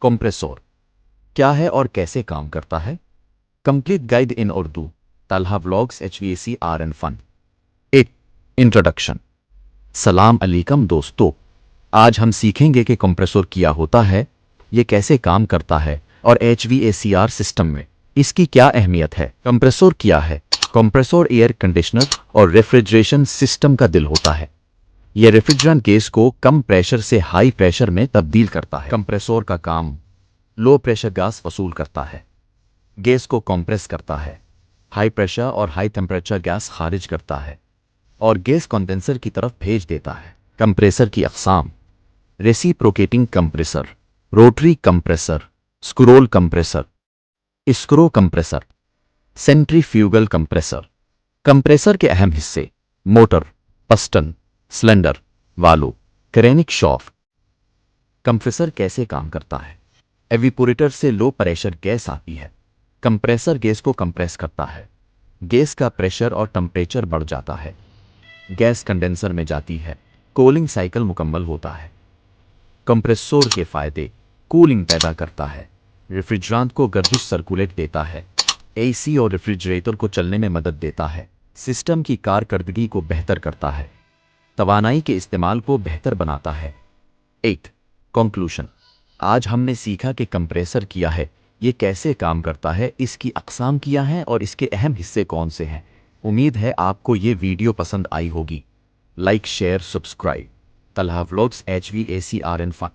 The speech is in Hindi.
कंप्रेसर क्या है और कैसे काम करता है? Complete guide in Urdu. Talha vlogs HVAC and fun. एक इंट्रोडक्शन। सलाम अलैकुम दोस्तों, आज हम सीखेंगे कि कंप्रेसर क्या होता है, ये कैसे काम करता है और HVAC सिस्टम में इसकी क्या अहमियत है। कंप्रेसर क्या है? कंप्रेसर एयर कंडीशनर और रेफ्रिजरेशन सिस्टम का दिल होता है। यह रेफ्रिजरेंट गैस को कम प्रेशर से हाई प्रेशर में तब्दील करता है। कंप्रेसर का काम लो प्रेशर गैस वसूल करता है, गैस को कंप्रेस करता है, हाई प्रेशर और हाई टेम्परेचर गैस खारिज करता है और गैस कंडेंसर की तरफ भेज देता है। कंप्रेसर की अक़साम: reciprocating compressor, rotary compressor, scroll compressor, screw compressor, centrifugal compressor. Compressor के अहम हिस्से: motor, piston, cylinder, valve, crankshaft. Compressor कैसे काम करता है? एविपोरेटर से लो प्रेशर गैस आती है। कंप्रेसर गैस को कंप्रेस करता है, गैस का प्रेशर और टेम्परेचर बढ़ जाता है, गैस कंडेंसर में जाती है, कूलिंग साइकिल मुकम्मल होता है। कंप्रेसर के फायदे: कूलिंग पैदा करता है, रेफ्रिजरेंट को गर्दिश सर्कुलेट देता है, AC और रेफ्रिजरेटर को चलने में मदद देता है, सिस्टम की कारकर्दगी को बेहतर करता है, तवानाई के इस्तेमाल को बेहतर बनाता है। 8 कंक्लूशन। आज हमने सीखा कि कंप्रेसर क्या है, ये कैसे काम करता है, इसकी अक़साम क्या हैं और इसके अहम हिस्से कौन से हैं। उम्मीद है आपको ये वीडियो पसंद आई होगी। Like, share, subscribe. Talha vlogs HVAC and fun.